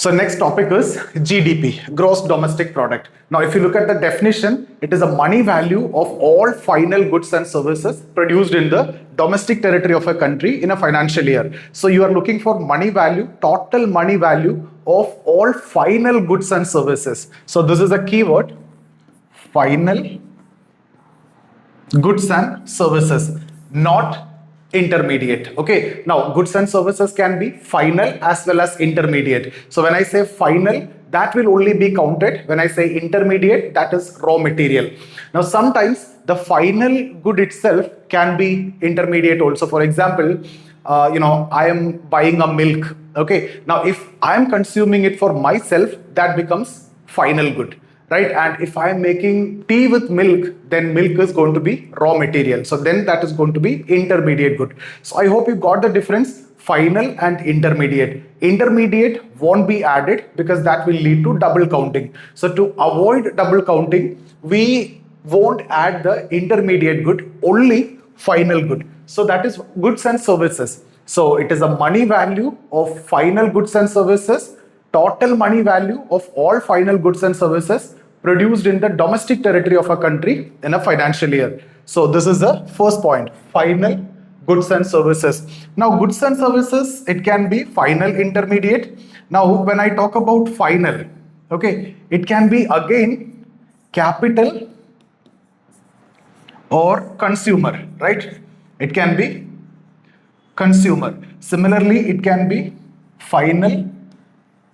So next topic is GDP, gross domestic product. Now if you look at the definition, it is a money value of all final goods and services produced in the domestic territory of a country in a financial year. So you are looking for money value, total money value of all final goods and services. So this is a keyword, final goods and services, not intermediate. Okay, now goods and services can be final as well as intermediate. So when I say final, that will only be counted. When I say intermediate, that is raw material. Now sometimes the final good itself can be intermediate also. For example, I am buying a milk. Okay, now if I am consuming it for myself, that becomes final good. Right? And if I am making tea with milk, then milk is going to be raw material. So then that is going to be intermediate good. So I hope you got the difference, final and intermediate. Intermediate won't be added because that will lead to double counting. So to avoid double counting, we won't add the intermediate good, only final good. So that is goods and services. So it is a money value of final goods and services, total money value of all final goods and services produced in the domestic territory of a country in a financial year. So this is the first point, final goods and services. Now goods and services, it can be final, intermediate. Now when I talk about final, okay, it can be again capital or consumer, right? It can be consumer. Similarly, it can be final,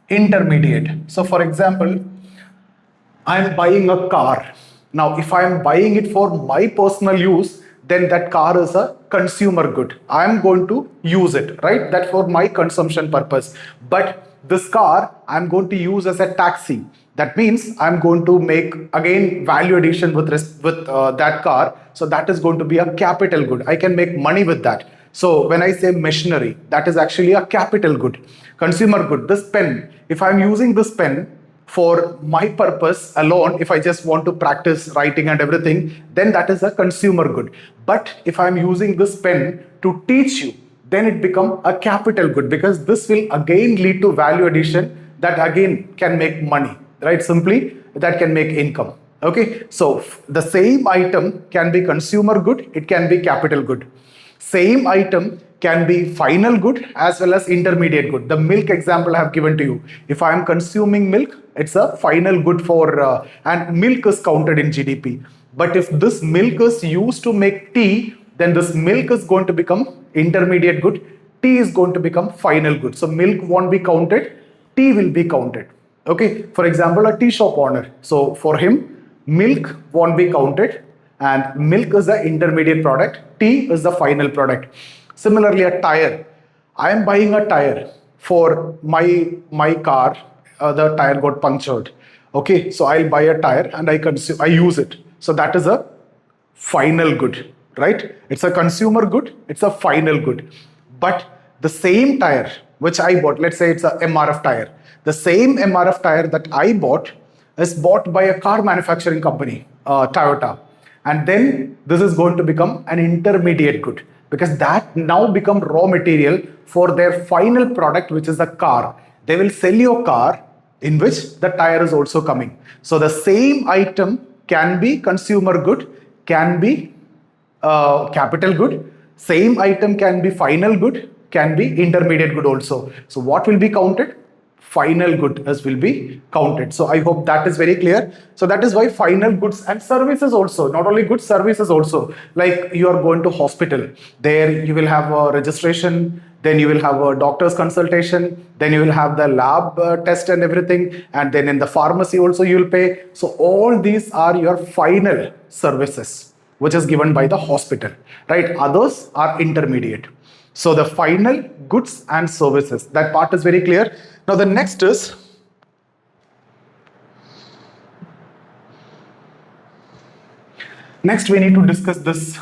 intermediate. So for example, I am buying a car. Now if I am buying it for my personal use, then that car is a consumer good. I am going to use it, right? That for my consumption purpose. But this car I am going to use as a taxi. That means I am going to make again value addition with that car. So that is going to be a capital good. I can make money with that. So when I say machinery, that is actually a capital good, consumer good. This pen, if I'm using this pen for my purpose alone, if I just want to practice writing and everything, then that is a consumer good. But if I'm using this pen to teach you, then it becomes a capital good, because this will again lead to value addition that again can make money, right? Simply that can make income. Okay, so the same item can be consumer good, it can be capital good. Same item can be final good as well as intermediate good. The milk example I have given to you. If I am consuming milk, it's a final good for, and milk is counted in GDP. But if this milk is used to make tea, then this milk is going to become intermediate good. Tea is going to become final good. So milk won't be counted, tea will be counted. Okay, for example, a tea shop owner. So for him, milk won't be counted, and milk is the intermediate product, tea is the final product. Similarly, a tire. I am buying a tire for my car. The tire got punctured. Okay, so I'll buy a tire and I use it. So that is a final good, right? It's a consumer good, it's a final good. But the same tire which I bought, let's say it's a MRF tire. The same MRF tire that I bought is bought by a car manufacturing company, Toyota. And then this is going to become an intermediate good, because that now become raw material for their final product, which is the car. They will sell you a car in which the tire is also coming. So the same item can be consumer good, can be capital good. Same item can be final good, can be intermediate good also. So what will be counted? Final good as will be counted. So I hope that is very clear. So that is why final goods and services also, not only goods, services also. Like you are going to hospital, there you will have a registration, then you will have a doctor's consultation, then you will have the lab test and everything, and then in the pharmacy also you will pay. So all these are your final services, which is given by the hospital, right? Others are intermediate. So the final goods and services, that part is very clear. Now the next is we need to discuss this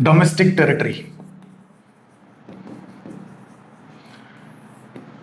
domestic territory.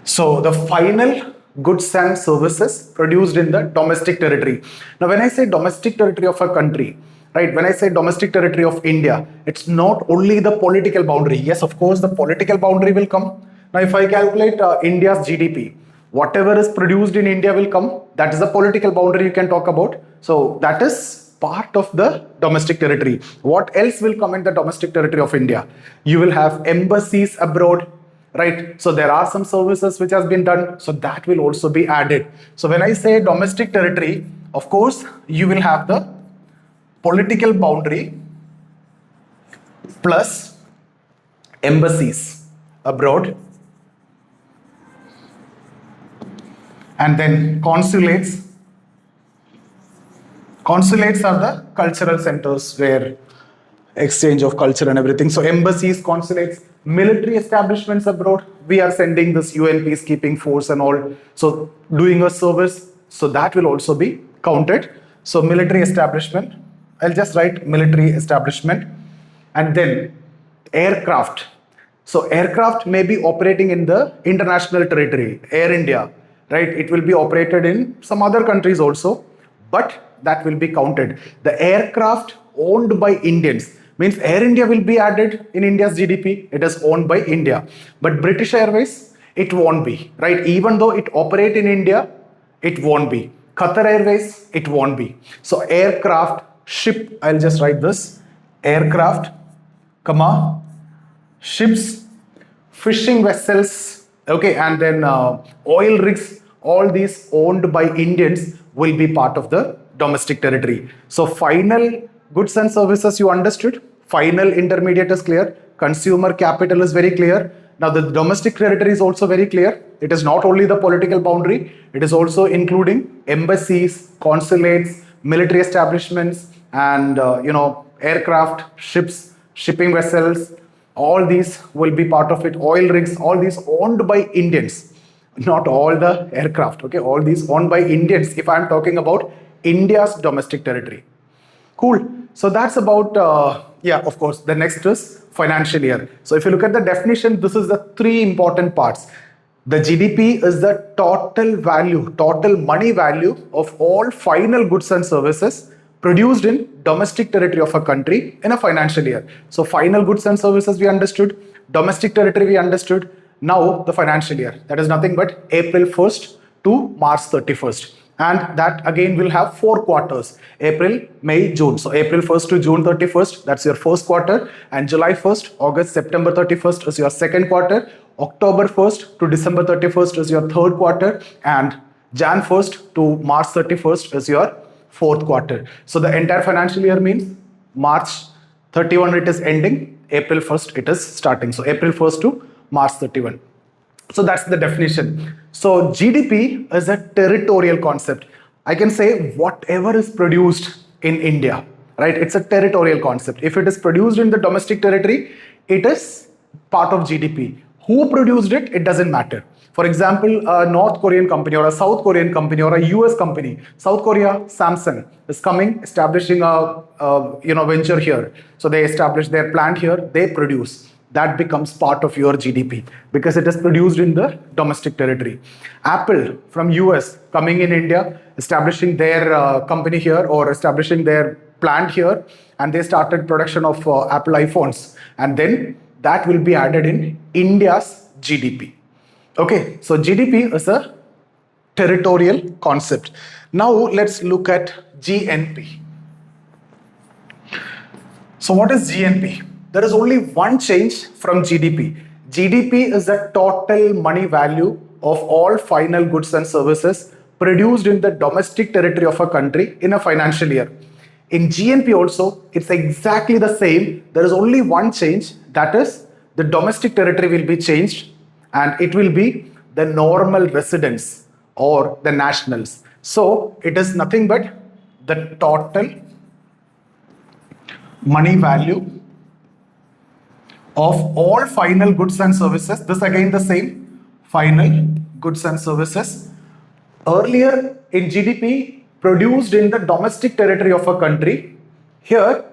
So the final goods and services produced in the domestic territory. Now when I say domestic territory of a country, right, when I say domestic territory of India, it's not only the political boundary. Yes, of course, the political boundary will come. Now, if I calculate India's GDP, whatever is produced in India will come. That is a political boundary you can talk about. So that is part of the domestic territory. What else will come in the domestic territory of India? You will have embassies abroad, right? So there are some services which has been done. So that will also be added. So when I say domestic territory, of course, you will have the political boundary plus embassies abroad, and then consulates. Consulates are the cultural centers where exchange of culture and everything. So embassies, consulates, military establishments abroad. We are sending this UN peacekeeping force and all. So doing a service. So that will also be counted. So military establishment. I'll just write military establishment. And then aircraft. So aircraft may be operating in the international territory, Air India, right? It will be operated in some other countries also, but that will be counted. The aircraft owned by Indians means Air India will be added in India's GDP. It is owned by India. But British Airways, it won't be, right? Even though it operates in India, it won't be. Qatar Airways, it won't be. So aircraft, ship, I'll just write this. Aircraft, comma, ships, fishing vessels, okay, and then oil rigs, all these owned by Indians will be part of the domestic territory. So final goods and services you understood, final intermediate is clear, consumer capital is very clear. Now the domestic territory is also very clear. It is not only the political boundary, it is also including embassies, consulates, military establishments, and aircraft, ships, shipping vessels. All these will be part of it. Oil rigs, all these owned by Indians, not all the aircraft, okay, all these owned by Indians if I'm talking about India's domestic territory. Cool. So that's about, of course, the next is financial year. So if you look at the definition, this is the three important parts. The GDP is the total value, total money value of all final goods and services produced in domestic territory of a country in a financial year. So final goods and services we understood, domestic territory we understood. Now the financial year, that is nothing but April 1st to March 31st. And that again will have 4 quarters, April, May, June. So April 1st to June 31st, that's your first quarter. And July 1st, August, September 31st is your second quarter. October 1st to December 31st is your third quarter. And Jan 1st to March 31st is your fourth quarter. So the entire financial year means March 31 it is ending, April 1st it is starting. So April 1st to March 31. So that's the definition. So GDP is a territorial concept. I can say whatever is produced in India, right? It's a territorial concept. If it is produced in the domestic territory, it is part of GDP. Who produced it? It doesn't matter. For example, a North Korean company or a South Korean company or a US company, South Korea, Samsung is coming, establishing a venture here. So they establish their plant here, they produce. That becomes part of your GDP because it is produced in the domestic territory. Apple from US coming in India, establishing their company here or establishing their plant here, and they started production of Apple iPhones, and then that will be added in India's GDP. Okay, so GDP is a territorial concept. Now let's look at GNP. So what is GNP? There is only one change from GDP. GDP is the total money value of all final goods and services produced in the domestic territory of a country in a financial year. In GNP also, it's exactly the same. There is only one change, that is the domestic territory will be changed and it will be the normal residents or the nationals. So it is nothing but the total money value of all final goods and services. This again the same, final goods and services. Earlier in GDP, produced in the domestic territory of a country, here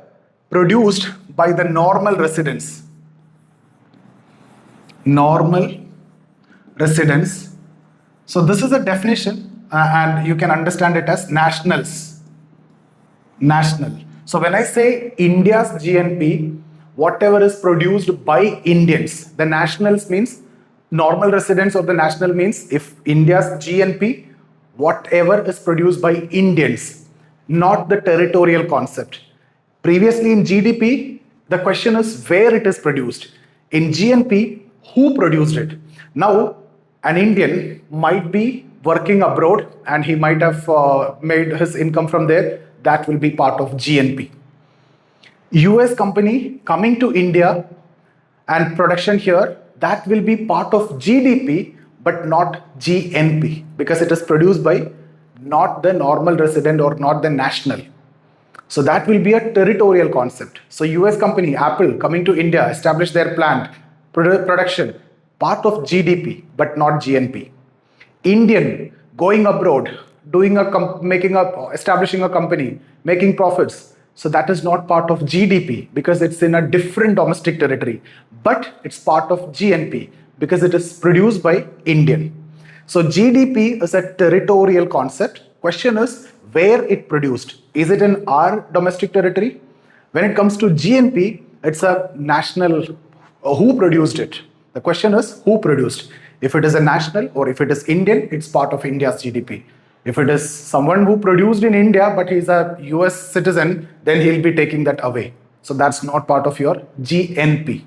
produced by the normal residents. Normal residents. So this is a definition and you can understand it as nationals. National. So when I say India's GNP, whatever is produced by Indians, the nationals means Normal residents or the national means if India's GNP, whatever is produced by Indians, not the territorial concept. Previously in GDP, the question is where it is produced. In GNP, who produced it? Now, an Indian might be working abroad and he might have made his income from there. That will be part of GNP. US company coming to India and production here, that will be part of GDP but not GNP because it is produced by not the normal resident or not the national. So that will be a territorial concept. So US company, Apple coming to India, establish their plant, production, part of GDP but not GNP. Indian going abroad, establishing a company, making profits. So that is not part of GDP because it's in a different domestic territory, but it's part of GNP because it is produced by Indian. So GDP is a territorial concept. Question is where it produced. Is it in our domestic territory? When it comes to GNP, it's a national, who produced it? The question is who produced. If it is a national or if it is Indian, it's part of India's GDP. If it is someone who produced in India but he's a US citizen, then he'll be taking that away. So that's not part of your GNP.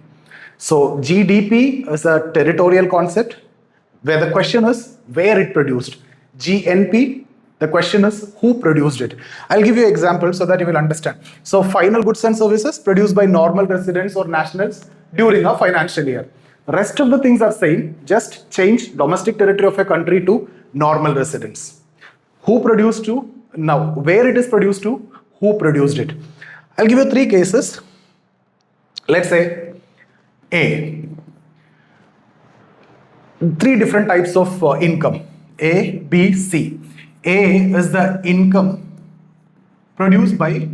So GDP is a territorial concept where the question is where it produced. GNP, the question is who produced it. I'll give you an example so that you will understand. So final goods and services produced by normal residents or nationals during a financial year. Rest of the things are same, just change domestic territory of a country to normal residents. Who produced to, now where it is produced to, who produced it. I'll give you 3 cases. Let's say A. 3 different types of income. A, B, C. A is the income produced by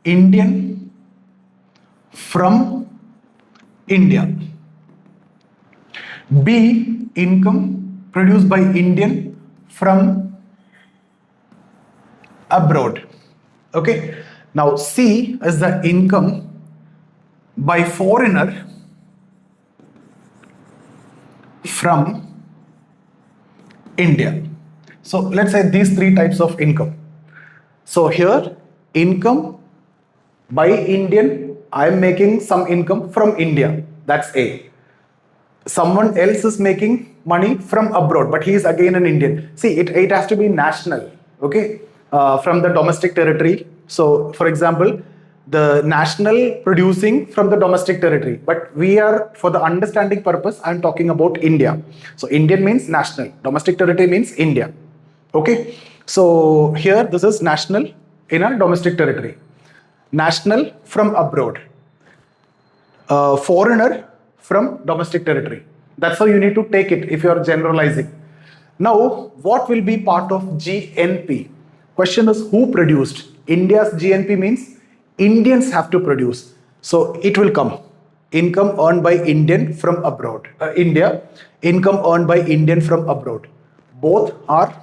Indian from India. B, income produced by Indian from abroad. Okay. Now C is the income by foreigner from India. So let's say these 3 types of income. So here income by Indian, I am making some income from India. That's A. Someone else is making money from abroad, but he is again an Indian. See, it has to be national. Okay. From the domestic territory. So for example, the national producing from the domestic territory, but we are, for the understanding purpose, I'm talking about India. So Indian means national, domestic territory means India. Okay. So here this is national in a domestic territory, national from abroad, foreigner from domestic territory. That's how you need to take it if you are generalizing. Now what will be part of GNP? Question is who produced. India's GNP means Indians have to produce. So it will come. Income earned by Indian from abroad. India, income earned by Indian from abroad. Both are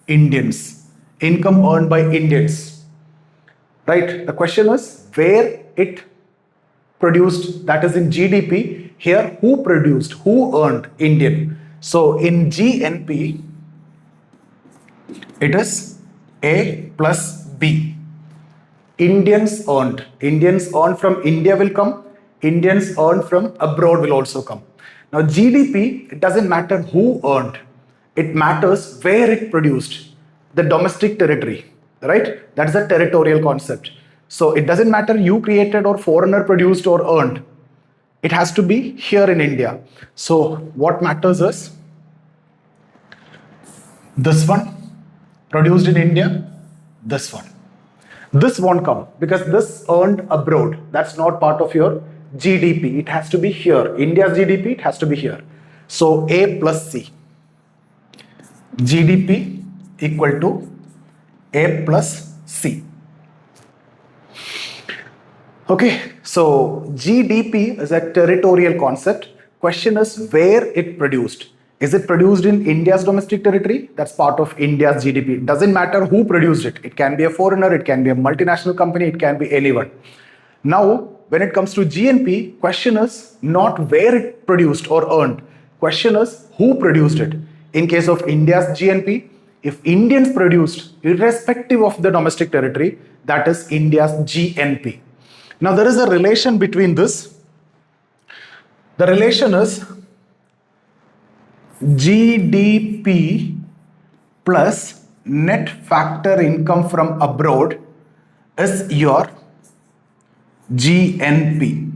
Indians. Income earned by Indians. Right? The question is where it produced, that is in GDP. Here who produced, who earned? Indian. So in GNP, it is A plus B. Indians earned. Indians earned from India will come. Indians earned from abroad will also come. Now GDP, it doesn't matter who earned. It matters where it produced. The domestic territory, right? That's a territorial concept. So it doesn't matter you created or foreigner produced or earned. It has to be here in India. So what matters is this one produced in India, this one. This won't come because this earned abroad. That's not part of your GDP. It has to be here. India's GDP, it has to be here. So A plus C. GDP equal to A plus C. Okay, so GDP is a territorial concept. Question is where it produced. Is it produced in India's domestic territory? That's part of India's GDP. It doesn't matter who produced it. It can be a foreigner, it can be a multinational company, it can be anyone. Now, when it comes to GNP, question is not where it produced or earned. Question is who produced it? In case of India's GNP, if Indians produced irrespective of the domestic territory, that is India's GNP. Now there is a relation between this. The relation is GDP plus net factor income from abroad is your GNP.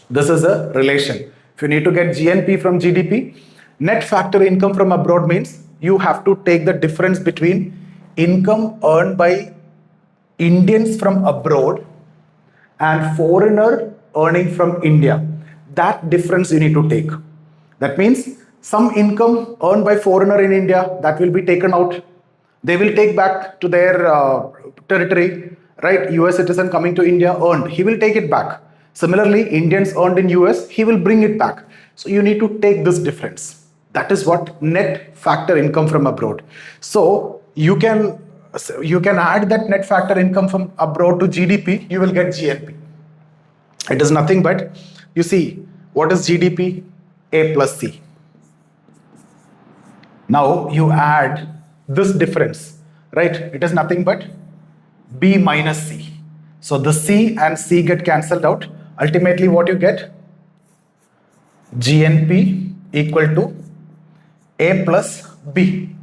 This is a relation. If you need to get GNP from GDP, net factor income from abroad means you have to take the difference between income earned by Indians from abroad and foreigner earning from India. That difference you need to take. That means some income earned by foreigner in India, that will be taken out. They will take back to their territory, right? US citizen coming to India earned, he will take it back. Similarly, Indians earned in US, he will bring it back. So you need to take this difference. That is what net factor income from abroad. So you can add that net factor income from abroad to GDP, you will get GNP. It is nothing but, you see, what is GDP? A plus C. Now you add this difference, right? It is nothing but B minus C. So the C and C get cancelled out. Ultimately what you get? GNP equal to A plus B,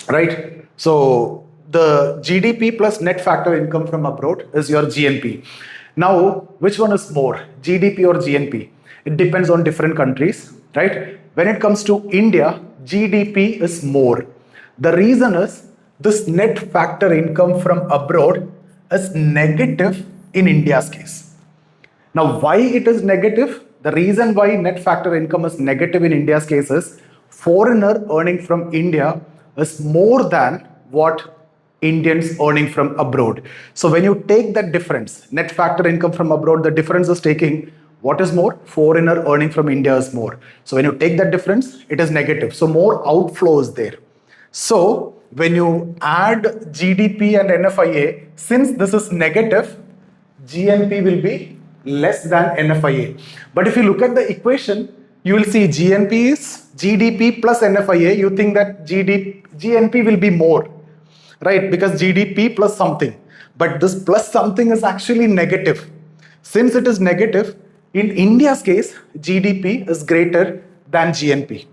right? So the GDP plus net factor income from abroad is your GNP. Now, which one is more, GDP or GNP? It depends on different countries, right? When it comes to India, GDP is more. The reason is this net factor income from abroad is negative in India's case. Now, why it is negative? The reason why net factor income is negative in India's case is foreigner earning from India is more than what Indians earning from abroad. So when you take that difference, net factor income from abroad, the difference is taking what is more? Foreigner earning from India is more. So when you take that difference, it is negative. So more outflow is there. So when you add GDP and NFIA, since this is negative, GNP will be less than NFIA. But if you look at the equation, you will see GNP is GDP plus NFIA. You think that GNP will be more, right? Because GDP plus something. But this plus something is actually negative. Since it is negative, in India's case, GDP is greater than GNP.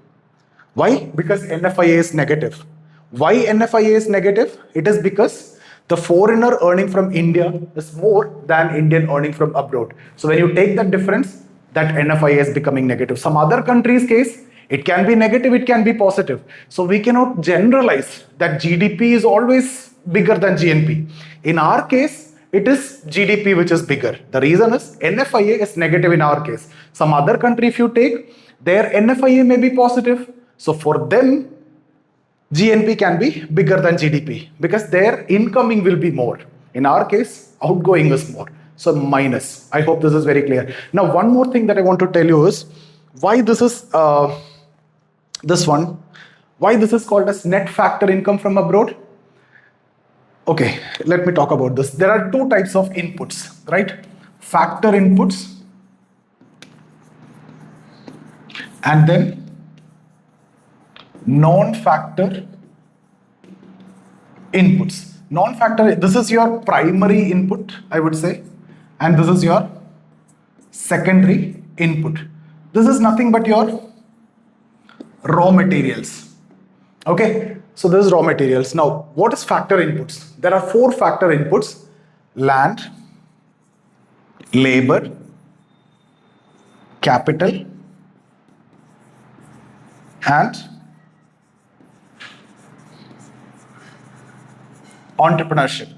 Why? Because NFIA is negative. Why NFIA is negative? It is because the foreigner earning from India is more than Indian earning from abroad. So when you take that difference, that NFIA is becoming negative. Some other countries' case, it can be negative, it can be positive. So we cannot generalize that GDP is always bigger than GNP. In our case, it is GDP which is bigger. The reason is NFIA is negative in our case. Some other country, if you take, their NFIA may be positive. So for them, GNP can be bigger than GDP because their incoming will be more. In our case, outgoing is more. So minus. I hope this is very clear. Now, one more thing that I want to tell you is why this is this one. Why this is called as net factor income from abroad. Okay, let me talk about this. There are two types of inputs, right? Factor inputs and then non-factor inputs. Non-factor, this is your primary input, I would say, and this is your secondary input. This is nothing but your raw materials. Okay, so this is raw materials. Now, what is factor inputs? There are 4 factor inputs: land, labor, capital, and entrepreneurship.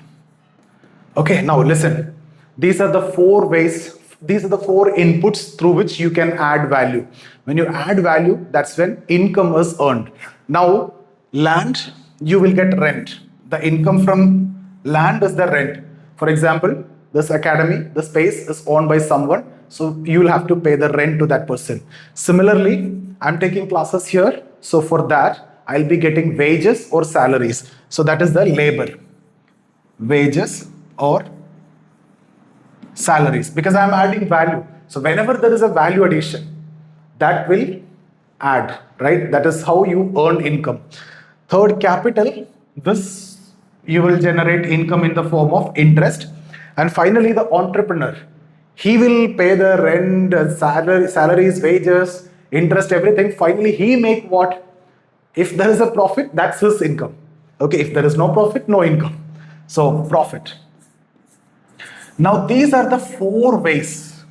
Okay, now listen. These are the 4 ways, these are the 4 inputs through which you can add value. When you add value, that's when income is earned. Now, land, you will get rent. The income from land is the rent. For example, this academy, the space is owned by someone, so you will have to pay the rent to that person. Similarly, I'm taking classes here, so for that, I'll be getting wages or salaries. So that is the labor. Wages or salaries, because I'm adding value. So whenever there is a value addition, that will add, right? That is how you earn income. Third, capital, this you will generate income in the form of interest. And finally, the entrepreneur, he will pay the rent, salaries, wages, interest, everything. Finally, he make what? If there is a profit, that's his income. Okay, if there is no profit, no income. So profit. Now these are the four ways.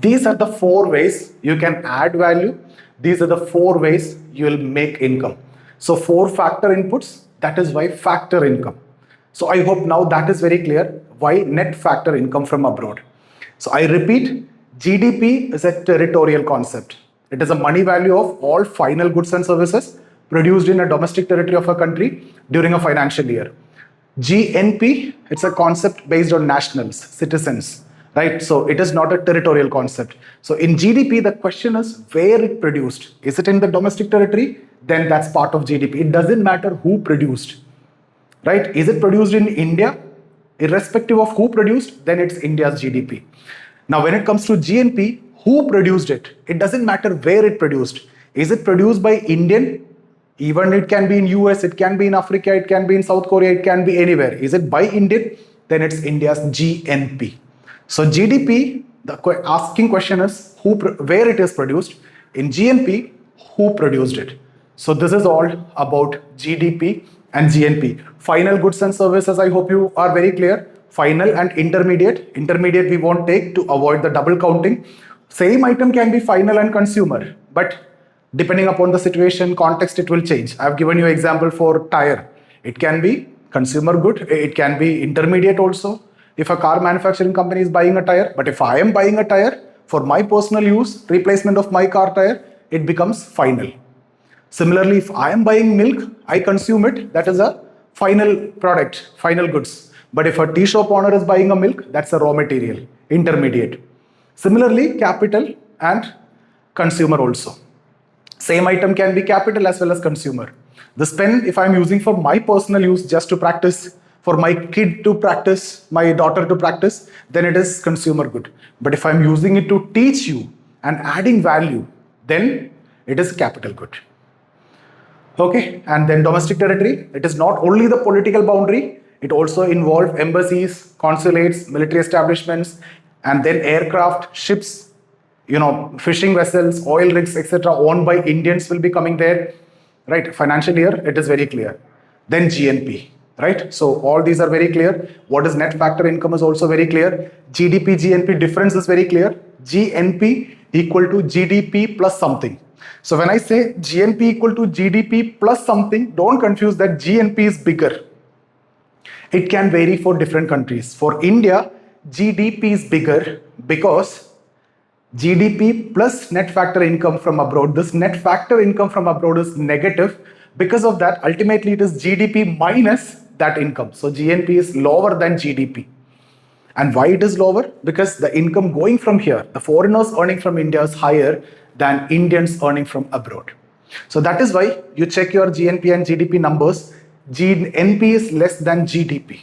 These are the four ways you can add value. These are the four ways you will make income. So four factor inputs, that is why factor income. So I hope now that is very clear why net factor income from abroad. So I repeat, GDP is a territorial concept. It is a money value of all final goods and services produced in a domestic territory of a country during a financial year. GNP, it's a concept based on nationals, citizens, right? So it is not a territorial concept. So in GDP, the question is where it produced. Is it in the domestic territory? Then that's part of GDP. It doesn't matter who produced, right? Is it produced in India? Irrespective of who produced, then it's India's GDP. Now, when it comes to GNP, who produced it? It doesn't matter where it produced. Is it produced by Indian? Even it can be in US, it can be in Africa, it can be in South Korea, it can be anywhere. Is it by Indian? Then it's India's GNP. So GDP, the asking question is where it is produced. In GNP, who produced it? So this is all about GDP and GNP. Final goods and services, I hope you are very clear. Final and intermediate. Intermediate we won't take to avoid the double counting. Same item can be final and consumer, but depending upon the situation, context, it will change. I've given you an example for tire. It can be consumer good, it can be intermediate also. If a car manufacturing company is buying a tire, but if I am buying a tire for my personal use, replacement of my car tire, it becomes final. Similarly, if I am buying milk, I consume it, that is a final product, final goods. But if a tea shop owner is buying a milk, that's a raw material, intermediate. Similarly, capital and consumer also. Same item can be capital as well as consumer. This pen, if I'm using for my personal use just to practice, for my kid to practice, my daughter to practice, then it is consumer good. But if I'm using it to teach you and adding value, then it is capital good. Okay, and then domestic territory, it is not only the political boundary, it also involves embassies, consulates, military establishments, and then aircraft, ships, fishing vessels, oil rigs, etc. owned by Indians will be coming there, right? Financial year, it is very clear. Then GNP, right? So all these are very clear. What is net factor income is also very clear. GDP, GNP difference is very clear. GNP equal to GDP plus something. So when I say GNP equal to GDP plus something, don't confuse that GNP is bigger. It can vary for different countries. For India, GDP is bigger because GDP plus net factor income from abroad. This net factor income from abroad is negative. Because of that, ultimately it is GDP minus that income. So GNP is lower than GDP. And why it is lower? Because the income going from here, the foreigners earning from India is higher than Indians earning from abroad. So that is why you check your GNP and GDP numbers. GNP is less than GDP.